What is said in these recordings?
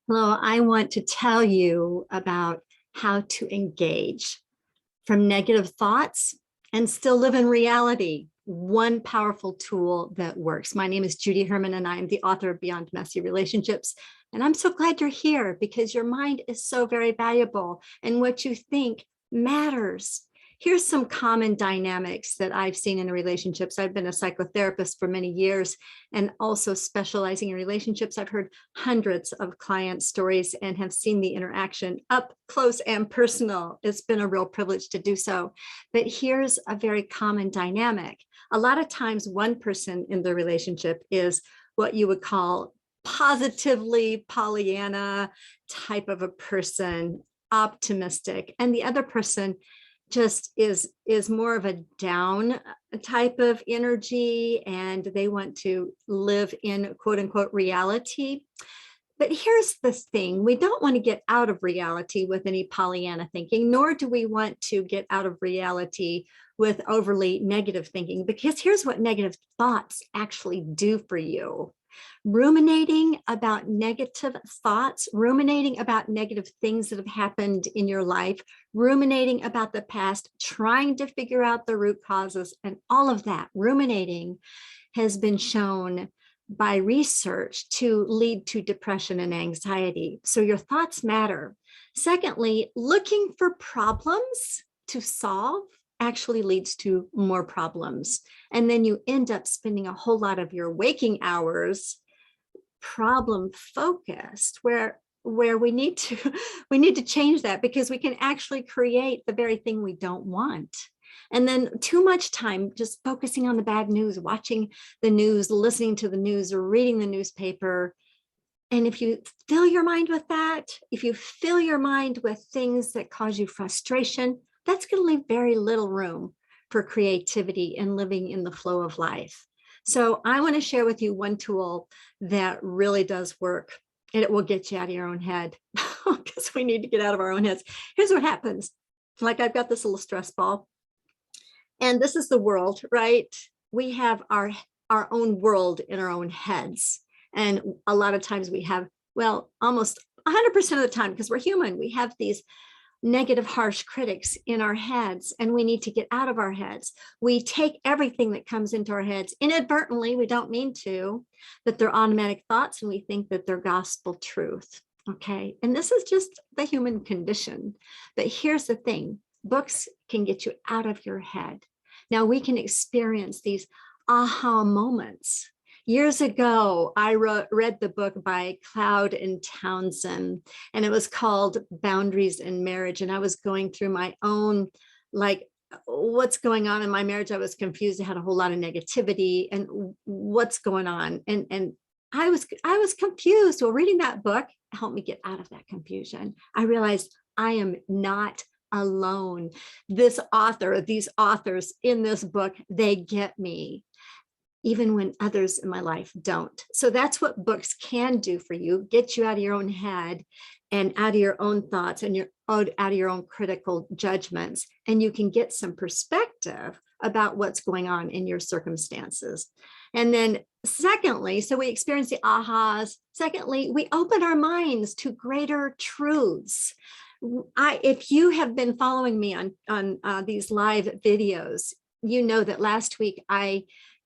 Hello, I want to tell you about how to engage from negative thoughts and still live in reality. One powerful tool that works. My name is Judy Herman, and I am the author of Beyond Messy Relationships. And I'm so glad you're here because your mind is so very valuable and what you think matters. Here's some common dynamics that I've seen in relationships. I've been a psychotherapist for many years and also specializing in relationships. I've heard hundreds of client stories and have seen the interaction up close and personal. It's been a real privilege to do so. But here's a very common dynamic. A lot of times one person in the relationship is what you would call positively Pollyanna type of a person, optimistic, and the other person just is more of a down type of energy, and they want to live in quote unquote reality. But here's the thing, we don't want to get out of reality with any Pollyanna thinking, nor do we want to get out of reality with overly negative thinking, because here's what negative thoughts actually do for you. Ruminating about negative thoughts, ruminating about negative things that have happened in your life, ruminating about the past, trying to figure out the root causes, and all of that ruminating has been shown by research to lead to depression and anxiety. So your thoughts matter. Secondly, looking for problems to solve actually leads to more problems. And then you end up spending a whole lot of your waking hours problem focused, where we need to change that, because we can actually create the very thing we don't want. And then too much time just focusing on the bad news, watching the news, listening to the news, or reading the newspaper. And if you fill your mind with that, if you fill your mind with things that cause you frustration, that's going to leave very little room for creativity and living in the flow of life. So I want to share with you one tool that really does work, and it will get you out of your own head, because we need to get out of our own heads. Here's what happens. Like, I've got this little stress ball, and this is the world, right? We have our own world in our own heads. And a lot of times we have, well, almost 100% of the time, because we're human, we have these negative, harsh critics in our heads, and we need to get out of our heads. We take everything that comes into our heads inadvertently, we don't mean to, but they're automatic thoughts, and we think that they're gospel truth. Okay, and this is just the human condition. But here's the thing, books can get you out of your head. Now we can experience these aha moments. Years ago, I read the book by Cloud and Townsend, and it was called Boundaries in Marriage. And I was going through my own, like, what's going on in my marriage? I was confused. I had a whole lot of negativity, and what's going on? And I was confused. Well, reading that book helped me get out of that confusion. I realized I am not alone. These authors in this book, they get me, even when others in my life don't. So that's what books can do for you, get you out of your own head and out of your own thoughts and out of your own critical judgments. And you can get some perspective about what's going on in your circumstances. And then secondly, so we experience the ahas. Secondly, we open our minds to greater truths. If you have been following me on these live videos, you know that last week I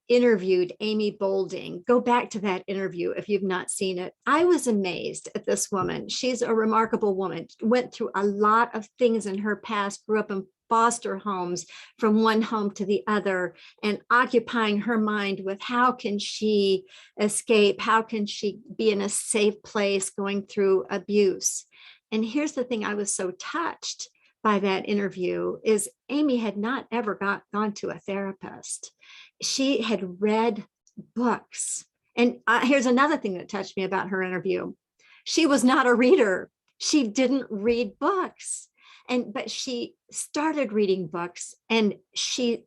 interviewed Amy Bolding. Go back to that interview if you've not seen it. I was amazed at this woman. She's a remarkable woman, went through a lot of things in her past, grew up in foster homes, from one home to the other, and occupying her mind with how can she escape? How can she be in a safe place going through abuse? And here's the thing, I was so touched by that interview is Amy had not ever gone to a therapist. She had read books. And here's another thing that touched me about her interview. She was not a reader. She didn't read books. But she started reading books, and she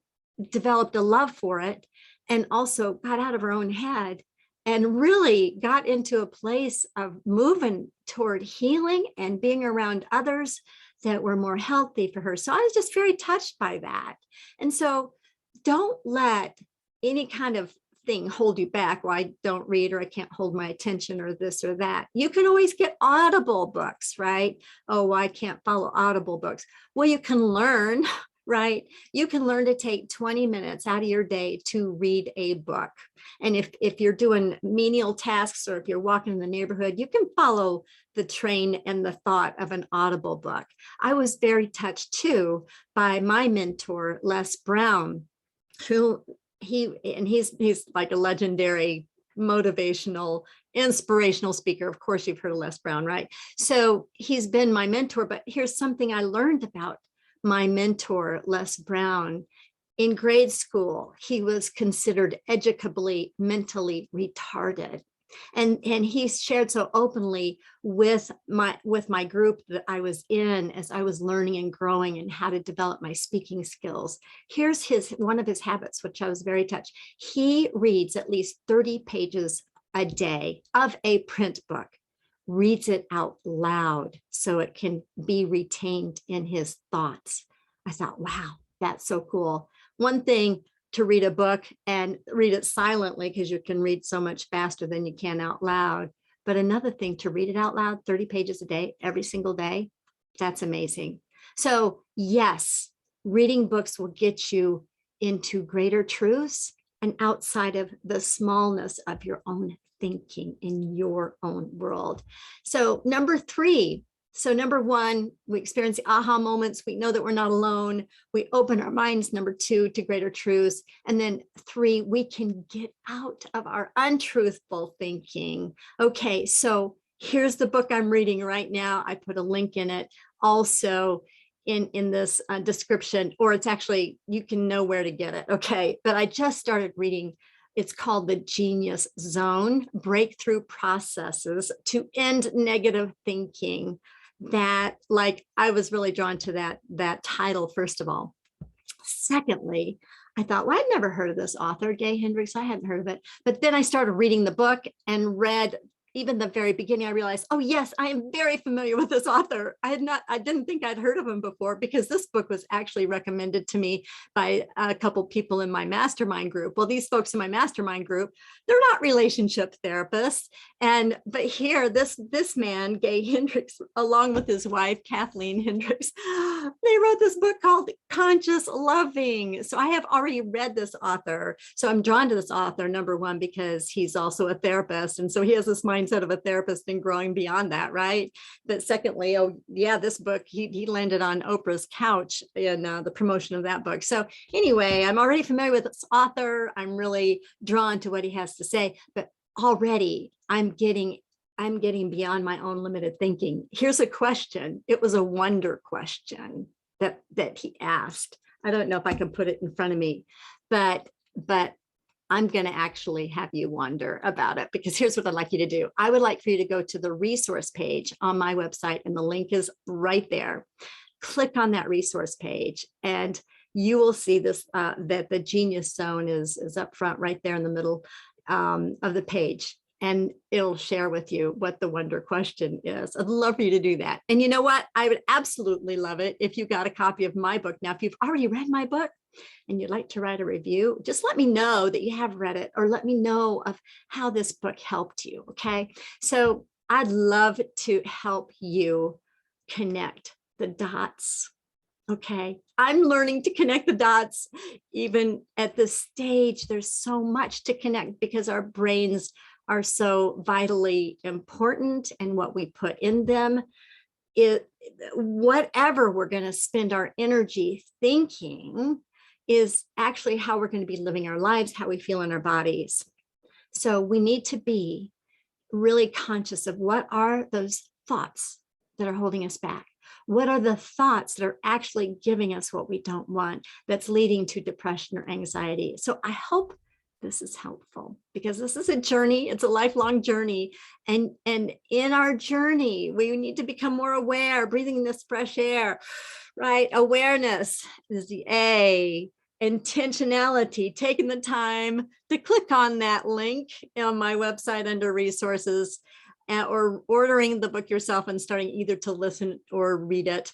developed a love for it, and also got out of her own head and really got into a place of moving toward healing and being around others that were more healthy for her. So I was just very touched by that. And so don't let any kind of thing hold you back. Well, I don't read, or I can't hold my attention, or this or that. You can always get Audible books, right? Oh, I can't follow Audible books. Well, you can learn, right? You can learn to take 20 minutes out of your day to read a book. And if you're doing menial tasks, or if you're walking in the neighborhood, you can follow the train and the thought of an Audible book. I was very touched too by my mentor, Les Brown, who he's like a legendary motivational, inspirational speaker. Of course, you've heard of Les Brown, right? So he's been my mentor, but here's something I learned about my mentor, Les Brown. In grade school, he was considered educably mentally retarded. And he shared so openly with my group that I was in as I was learning and growing and how to develop my speaking skills. Here's one of his habits, which I was very touched. He reads at least 30 pages a day of a print book, reads it out loud so it can be retained in his thoughts. I thought, wow, that's so cool. One thing to read a book and read it silently, because you can read so much faster than you can out loud. But another thing to read it out loud, 30 pages a day, every single day. That's amazing. So yes, reading books will get you into greater truths and outside of the smallness of your own thinking in your own world. So number 3. So number 1, we experience the aha moments. We know that we're not alone. We open our minds, number 2, to greater truths. And then 3, we can get out of our untruthful thinking. Okay, so here's the book I'm reading right now. I put a link in it also in this description, or it's actually, you can know where to get it. Okay, but I just started reading. It's called The Genius Zone: Breakthrough Processes to End Negative Thinking. That, like, I was really drawn to that title, first of all. Secondly, I thought, well, I'd never heard of this author, Gay Hendrix. I hadn't heard of it. But then I started reading the book and read even the very beginning. I realized, oh yes, I am very familiar with this author. I didn't think I'd heard of him before, because this book was actually recommended to me by a couple people in my mastermind group. Well, these folks in my mastermind group, they're not relationship therapists. But here, this man, Gay Hendrix, along with his wife, Kathleen Hendrix, they wrote this book called Conscious Loving. So I have already read this author. So I'm drawn to this author, number 1, because he's also a therapist. And so he has this mindset of a therapist and growing beyond that, right? But secondly, oh yeah, this book, he landed on Oprah's couch in the promotion of that book. So anyway, I'm already familiar with this author. I'm really drawn to what he has to say, but already I'm getting beyond my own limited thinking. Here's a question. It was a wonder question that he asked. I don't know if I can put it in front of me, but I'm going to actually have you wonder about it, because here's what I'd like you to do. I would like for you to go to the resource page on my website, and the link is right there. Click on that resource page and you will see this, that the Genius Zone is up front right there in the middle of the page. And it'll share with you what the wonder question is. I'd love for you to do that. And you know what? I would absolutely love it if you got a copy of my book. Now, if you've already read my book and you'd like to write a review, just let me know that you have read it, or let me know of how this book helped you, okay? So I'd love to help you connect the dots, okay? I'm learning to connect the dots. Even at this stage, there's so much to connect, because our brains are so vitally important, and what we put in them, whatever we're going to spend our energy thinking is actually how we're going to be living our lives, how we feel in our bodies. So we need to be really conscious of what are those thoughts that are holding us back. What are the thoughts that are actually giving us what we don't want, that's leading to depression or anxiety? So I hope this is helpful, because this is a journey. It's a lifelong journey. And in our journey, we need to become more aware, breathing in this fresh air, right? Awareness is the A. Intentionality, taking the time to click on that link on my website under resources, or ordering the book yourself and starting either to listen or read it.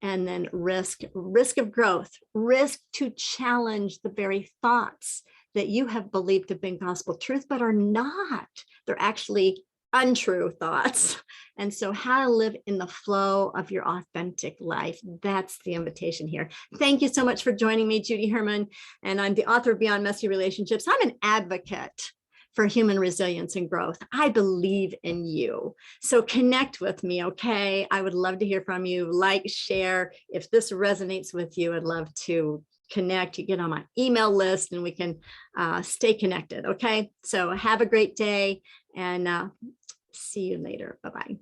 And then risk of growth, risk to challenge the very thoughts that you have believed have been gospel truth, but are not. They're actually untrue thoughts. And so how to live in the flow of your authentic life. That's the invitation here. Thank you so much for joining me, Judy Herman. And I'm the author of Beyond Messy Relationships. I'm an advocate for human resilience and growth. I believe in you. So connect with me, okay? I would love to hear from you. Like, share. If this resonates with you, I'd love to connect. You get on my email list and we can stay connected, okay? So have a great day and see you later. Bye-bye.